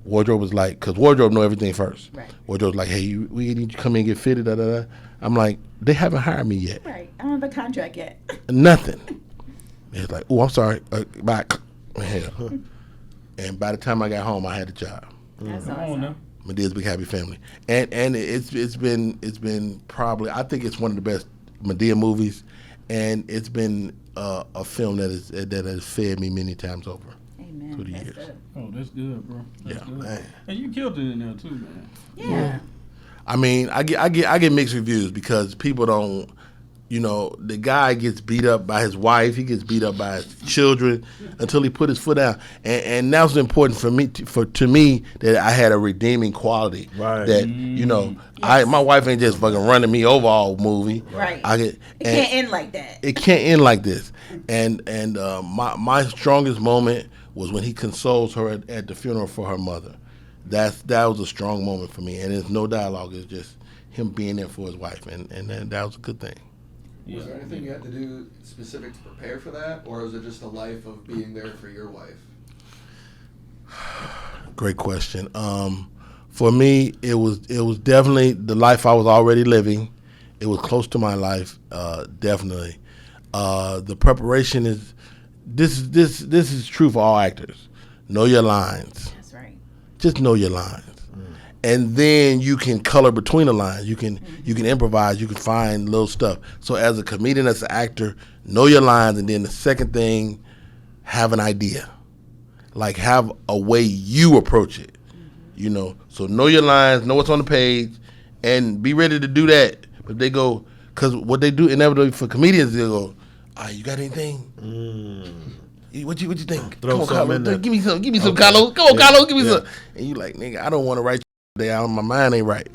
Wardrobe was like, because wardrobe know everything first. Right. Wardrobe was like, "Hey, we need you to come in and get fitted." Da, da, da. I'm like, they haven't hired me yet. Right. I don't have a contract yet. Nothing. It's like, "Oh, I'm sorry. Bye." And by the time I got home, I had a job. That's Come on awesome. now. Medea's Big Happy Family, and it's been probably, I think it's one of the best Medea movies, and it's been a film that has fed me many times over Amen. through the That's years. good. Oh, that's good, bro. That's Yeah, good. man. And you killed it in there too, man. Yeah. I mean, I get mixed reviews because people don't. The guy gets beat up by his wife. He gets beat up by his children until he put his foot down. And that was important for me to me that I had a redeeming quality. Right. That my wife ain't just fucking running me over all movie. Right. It can't end like that. It can't end like this. And my strongest moment was when he consoles her at the funeral for her mother. That was a strong moment for me. And there's no dialogue. It's just him being there for his wife, and that was a good thing. Was there anything you had to do specific to prepare for that, or was it just a life of being there for your wife? Great question. For me, it was definitely the life I was already living. It was close to my life, definitely. The preparation is this is true for all actors. Know your lines. That's right. Just know your lines. And then you can color between the lines. You can improvise. You can find little stuff. So as a comedian, as an actor, know your lines. And then the second thing, have an idea. Like have a way you approach it. So know your lines, know what's on the page, and be ready to do that. But they go, because what they do inevitably for comedians, they go, "You got anything? What you think? Throw Come on, something Carlos. in there. Give me some, Carlos. Come on, Carlos. Give me some." And you like, "Nigga, I don't want to write down. My mind ain't right."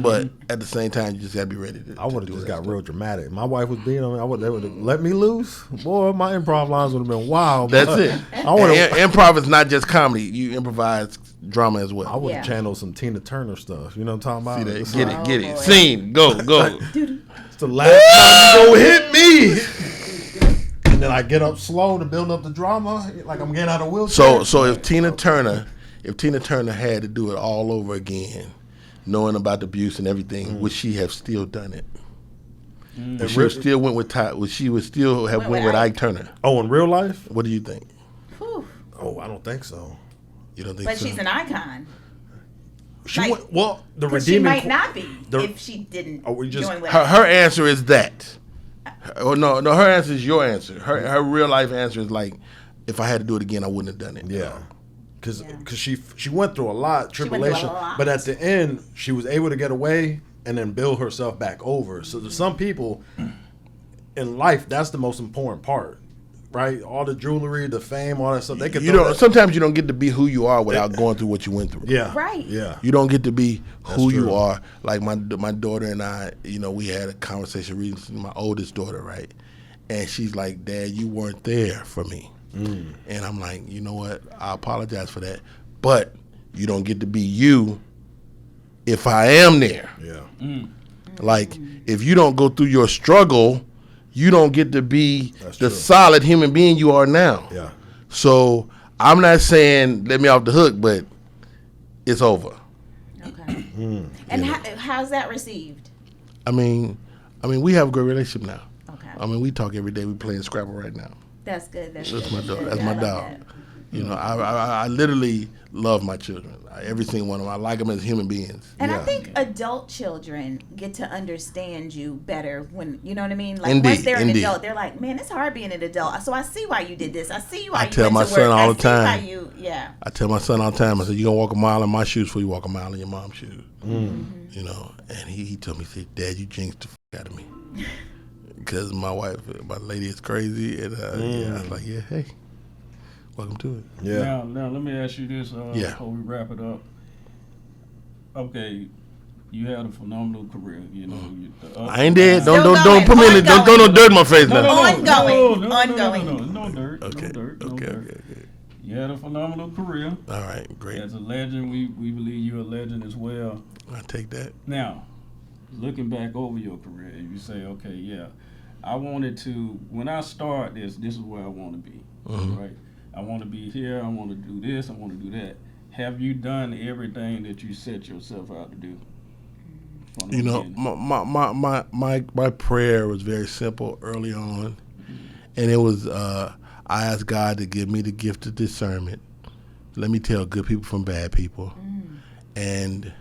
But at the same time, you just gotta be ready to. I would have do just that got stuff. real dramatic. My wife was beating on me. They would have let me loose. Boy, my improv lines would have been wild. That's but it. I would have. Improv is not just comedy. You improvise drama as well. I would have Yeah. channeled some Tina Turner stuff. You know what I'm talking See about? that? It's Get like, it. Get it. boy. Scene. Go. It's the last time you go hit me. And then I get up slow to build up the drama, like I'm getting out of a wheelchair. So if Tina Turner had to do it all over again, knowing about the abuse and everything, would she have still done it? If she still went with Ty, would she still have went with Ike Turner? Oh, in real life? What do you think? Whew. Oh, I don't think so. You don't think But so? she's an icon. She Like, went, well, the 'Cause she redeeming. might not be the- if she didn't Are we just- join with her answer is that. Oh no, her answer is your answer. Her real life answer is like, if I had to do it again, I wouldn't have done it. Yeah. Because she went through a lot, went through a tribulation, lot. but at the end she was able to get away and then build herself back over. So to some people in life, that's the most important part, right? All the jewelry, the fame, all that stuff. They could. Sometimes you don't get to be who you are without going through what you went through. Yeah. Right. Yeah. You don't get to be who you true. are. Like my daughter and I, we had a conversation recently, my oldest daughter, right? And she's like, Dad, you weren't there for me. And I'm like, you know what? I apologize for that. But you don't get to be you if I am there. Yeah. Like, if you don't go through your struggle, you don't get to be the solid human being you are now. Yeah. So I'm not saying let me off the hook, but it's over. Okay. And how's that received? I mean, we have a great relationship now. Okay. I mean, we talk every day. We playing Scrabble right now. That's good. That's my dog. That's I my like dog. that. I literally love my children. Every single one of them. I like them as human beings. And I think adult children get to understand you better when, you know what I mean? Like, Indeed, once they're an indeed. adult, they're like, man, it's hard being an adult. So I see why you did this. I see why I you tell went my to son work. all I the see why time. I tell my son all the time, I said, you're going to walk a mile in my shoes before you walk a mile in your mom's shoes. And he told me, he said, Dad, you jinxed the out of me. Because my lady is crazy. And I was like, yeah, hey, welcome to it. Yeah. Now let me ask you this before we wrap it up. Okay, you had a phenomenal career. I ain't dead. Still Don't put me in. Don't throw no dirt in my face now. Ongoing. No dirt. Okay. No dirt. Okay. You had a phenomenal career. All right, great. As a legend, we believe you're a legend as well. I take that. Now, looking back over your career, you say, okay, yeah, I wanted to, when I start this is where I want to be, right? I want to be here, I want to do this, I want to do that. Have you done everything that you set yourself out to do? My prayer was very simple early on, and it was I asked God to give me the gift of discernment. Let me tell good people from bad people, and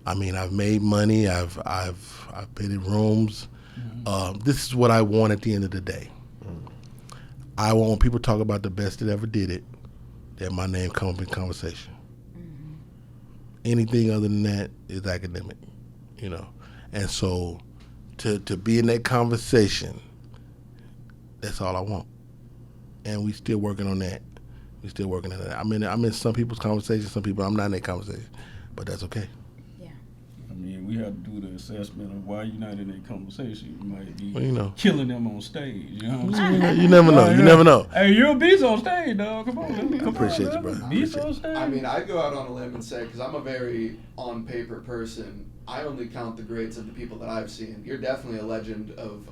I mean I've made money. I've been in rooms. This is what I want at the end of the day. I want people to talk about the best that ever did it. That my name come up in conversation. Anything other than that is academic, And so to be in that conversation, that's all I want. And we still working on that. I'm in some people's conversations, some people I'm not in that conversation. But that's okay. I mean, we have to do the assessment of why you're not in that conversation. You might be killing them on stage. You know what I'm saying? You never know. You never know. Hey, you're a beast on stage, dog. Come on. Appreciate you, brother. Beast on stage. I mean, I'd go out on a limb and say, because I'm a very on-paper person, I only count the greats of the people that I've seen. You're definitely a legend out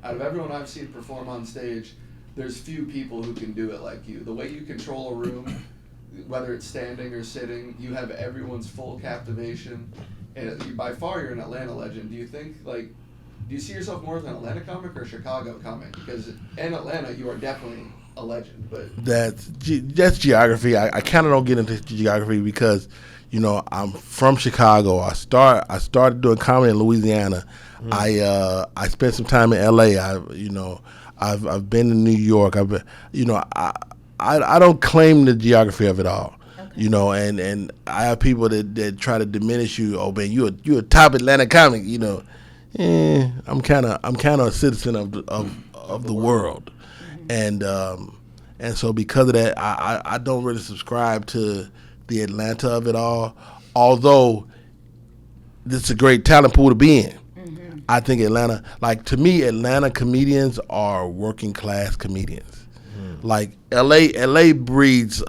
of everyone I've seen perform on stage, there's few people who can do it like you. The way you control a room, whether it's standing or sitting, you have everyone's full captivation. And by far, you're an Atlanta legend. Do you think, do you see yourself more as an Atlanta comic or a Chicago comic? Because in Atlanta, you are definitely a legend. But that's geography. I kind of don't get into geography because, I'm from Chicago. I started doing comedy in Louisiana. I spent some time in L.A. I've been in New York. I don't claim the geography of it all. And I have people that try to diminish you. Oh man, you a top Atlanta comic. I'm kind of a citizen of the world, and so because of that, I don't really subscribe to the Atlanta of it all. Although this is a great talent pool to be in. I think Atlanta, to me, Atlanta comedians are working class comedians. Like LA breeds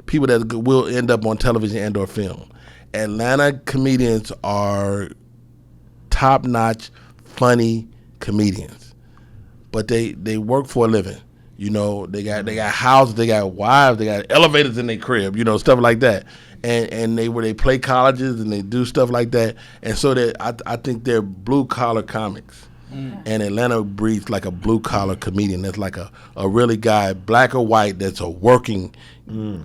people that will end up on television and or film. Atlanta comedians are top-notch, funny comedians, but they work for a living. They got houses, they got wives, they got elevators in their crib, stuff like that. And they play colleges and they do stuff like that. And so I think they're blue-collar comics. And Atlanta breeds like a blue-collar comedian. That's like a really guy, black or white, that's a working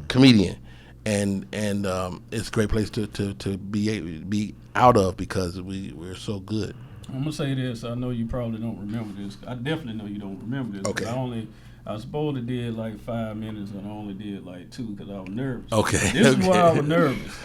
comedian. And it's a great place to be out of because we're so good. I'm going to say this. I know you probably don't remember this. I definitely know you don't remember this. Okay. I was supposed to did 5 minutes and I only did 2 because I was nervous. Okay. This is why I was nervous.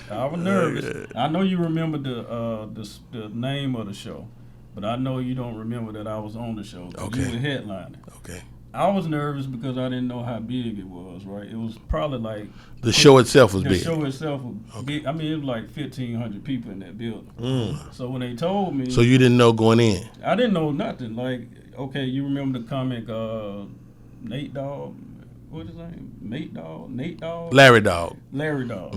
I know you remember the name of the show. But I know you don't remember that I was on the show. Okay. You were headlining. Okay. I was nervous because I didn't know how big it was. Right, it was probably like The show itself was the big. show itself was big. I mean, it was like 1,500 people in that building. So when they told me, So you didn't know going in. I didn't know nothing. Like, okay, you remember the comic Nate Dogg? What's his name? Nate Dogg? Larry Dog. Larry Dogg.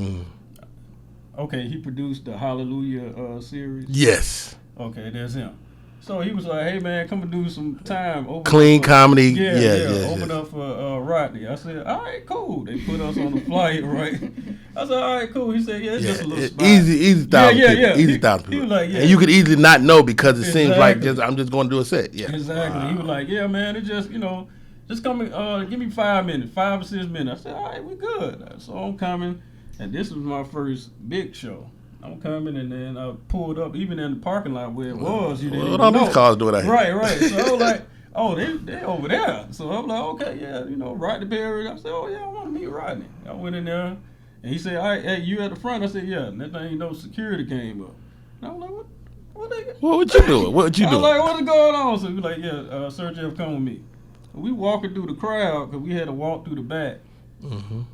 Okay, he produced the Hallelujah series. Yes. Okay, that's him. So he was like, "Hey man, come and do some time." Clean comedy. Yeah, Yes. open up for Rodney. I said, "All right, cool." They put us on the flight, right? I said, "All right, cool." He said, "Yeah, it's just a little spot." Easy thousand people. Yeah. Easy He 1,000 people. was like, yeah. And you could easily not know because it seems like Exactly. I'm just going to do a set. Yeah. Exactly. He was like, "Yeah, man, it just just come give me 5 minutes, 5 or 6 minutes." I said, "All right, we good." So I'm coming, and this was my first big show. I'm coming, and then I pulled up, even in the parking lot where it was. You didn't What even all know. these cars doing out here? Right. So I was like, "Oh, they over there." So I'm like, "Okay, yeah, Rodney Perry." I said, "Oh yeah, I want to meet Rodney." I went in there, and he said, "All right, hey, you at the front?" I said, "Yeah." And that thing, security came up, and I was like, "What they?" What you doing? What you I was doing? like, "What's going on?" So he was like, "Yeah, Sir Jeff, come with me." We walking through the crowd because we had to walk through the back.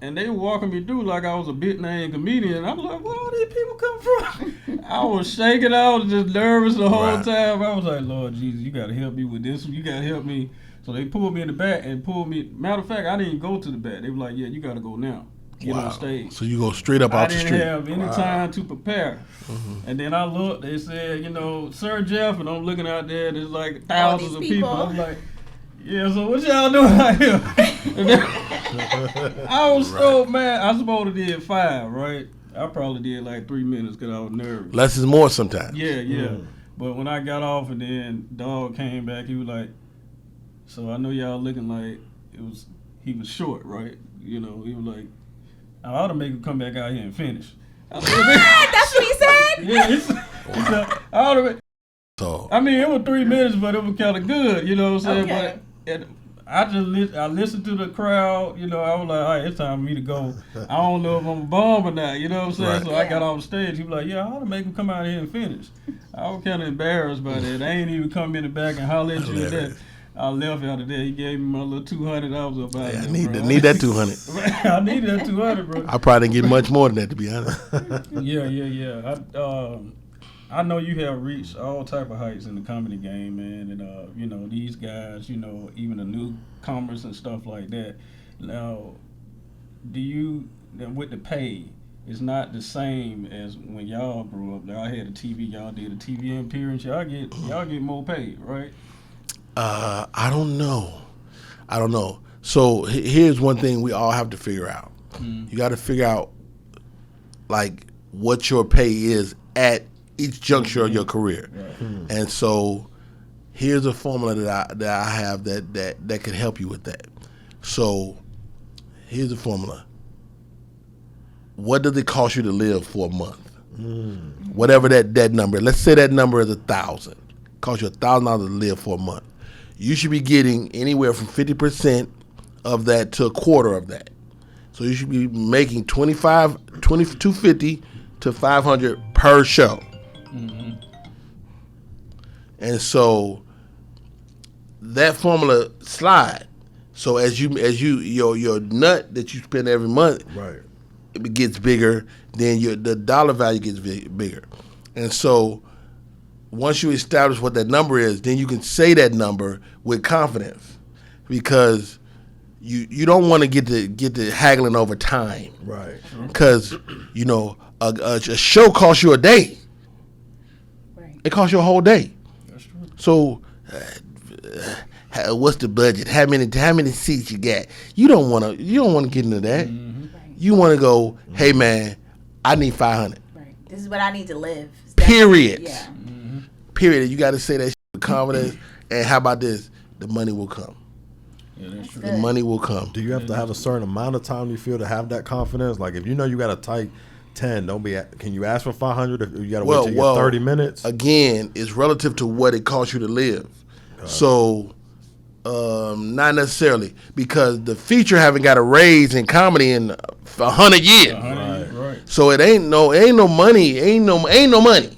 And they were walking me through like I was a big name comedian. I was like, where all these people come from? I was shaking. I was just nervous the whole time. I was like, Lord Jesus, you got to help me with this. You got to help me. So they pulled me in the back and pulled me. Matter of fact, I didn't go to the back. They were like, yeah, you got to go now. Get on stage. So you go straight up I out the didn't street. have any time to prepare. And then I looked, they said, Sir Jeff, and I'm looking out there, there's like thousands of people. I'm like, yeah, so what y'all doing out here? I was so mad. I supposed to did 5, right? I probably did like 3 minutes because I was nervous. Less is more sometimes. Yeah. But when I got off and then Dog came back, he was like, so I know y'all looking like he was short, right? He was like, I ought to make him come back out here and finish. I said, That's what he said? yeah, he said, I ought to. So I mean, it was 3 minutes, but it was kind of good, you know what I'm saying? Okay. But I listened to the crowd, I was like, all right, it's time for me to go. I don't know if I'm a bum or not, you know what I'm saying? Right. So I got off the stage. He was like, yeah, I ought to make him come out here and finish. I was kind of embarrassed by that. I ain't even come in the back and holler at you at that. I left out of there. He gave me my little 200. I was up out I there, need bro. that 200. I needed that 200, bro. I probably didn't get much more than that, to be honest. Yeah. I know you have reached all type of heights in the comedy game, man, and these guys, even the newcomers and stuff like that. Now, with the pay, it's not the same as when y'all grew up. Y'all had a TV, y'all did a TV appearance. Y'all get more paid, right? I don't know. So here's one thing we all have to figure out. You got to figure out like what your pay is at each juncture of your career. Right. And so here's a formula that I have that can help you with that. So here's the formula. What does it cost you to live for a month? Whatever that number. Let's say that number is 1,000. Cost you $1,000 to live for a month. You should be getting anywhere from 50% of that to a quarter of that. So you should be making $250 to $500 per show. And so that formula slide. So as your nut that you spend every month, Right. it gets bigger, then the dollar value gets bigger. And so once you establish what that number is, then you can say that number with confidence, because you don't want to get to haggling over time, Right. because a show costs you a day. Right. It costs you a whole day. That's true. So what's the budget? How many seats you got? You don't want to get into that. Right. You want to go, hey man, I need 500. Right. This is what I need to live. Period. Yeah. Period. You got to say that shit with confidence. And how about this? The money will come. Yeah, that's true. The money will come. Do you have to have a certain amount of time you feel to have that confidence? Like if you know you got a tight 10, can you ask for 500 if you got to wait till you get 30 minutes? Again, it's relative to what it costs you to live. So, not necessarily, because the feature haven't got a raise in comedy in 100 years. Right. So it ain't no money. Ain't no money.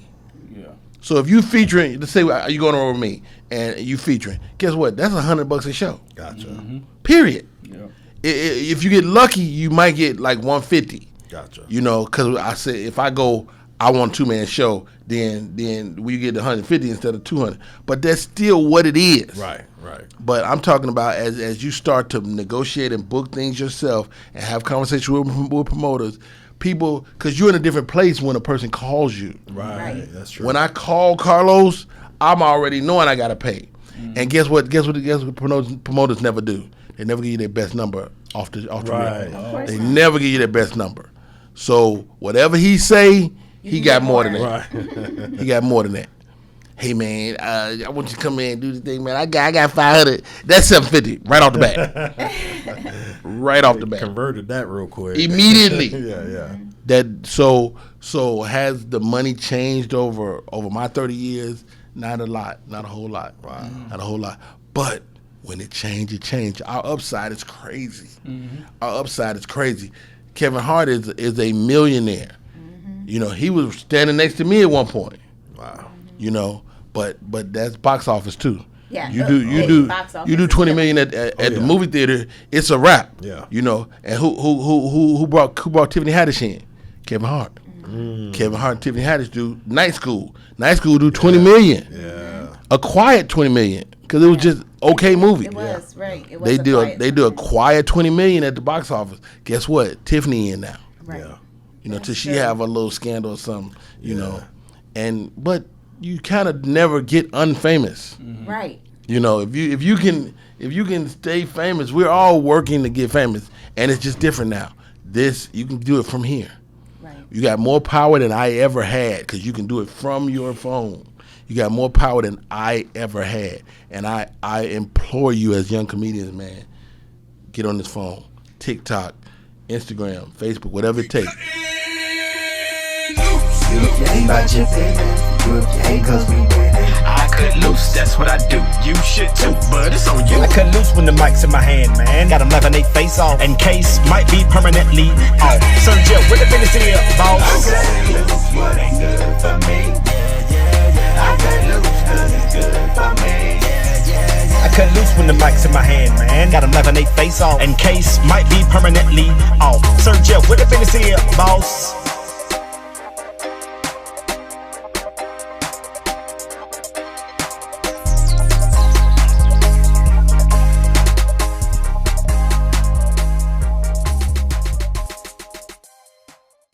Yeah. So if you featuring, let's say you going over me, and you featuring. Guess what? That's $100 a show. Gotcha. Period. Yeah. If you get lucky, you might get like 150. Gotcha. You know, because I said if I go, I want a 2-man show, then we get 150 instead of 200. But that's still what it is. Right. But I'm talking about as you start to negotiate and book things yourself and have conversations with promoters, people, because you're in a different place when a person calls you. Right. That's true. When I call Carlos, I'm already knowing I gotta pay. And guess what promoters never do? They never give you their best number off the Right. rip. They never give you their best number. So whatever he say, he got more than that. Right. He got more than that. Hey man, I want you to come in and do the thing, man. I got 500. That's $750 right off the bat. Right off the bat. Converted that real quick. Immediately. Yeah. That so has the money changed over my 30 years? Not a lot, not a whole lot. Wow. Not a whole lot. But when it changed, it changed. Our upside is crazy. Our upside is crazy. Kevin Hart is a millionaire. You know, he was standing next to me at one point. Wow. You know, but that's box office too. Yeah. You do 20 million at the movie theater, it's a wrap. Yeah. You know, and who brought Tiffany Haddish in? Kevin Hart. Kevin Hart and Tiffany Haddish do Night School. Night School do 20 million. Yeah. A quiet 20 million because it was just okay movie. It was right. It was They do a quiet 20 million at the box office. Guess what? Tiffany in now. Right. Yeah. You know, till she true. have a little scandal or something. You know, but you kind of never get unfamous. Right. You know, if you can stay famous, we're all working to get famous, and it's just different now. This you can do it from here. Right. You got more power than I ever had because you can do it from your phone. You got more power than I ever had, and I implore you as young comedians, man, get on this phone, TikTok, Instagram, Facebook, whatever it takes. You ain't about your business. You ain't cause we winning. I cut loose, that's what I do. You should too, but it's on you. I cut loose when the mic's in my hand, man. Got them laughing they face off. And case might be permanently off. Sergio, where the business is, boss? I cut loose, what ain't good for me. I cut loose, cause it's good for me. I cut loose when the mic's in my hand, man. Got them laughing they face off. And case might be permanently off. Sergio, where the business is, boss?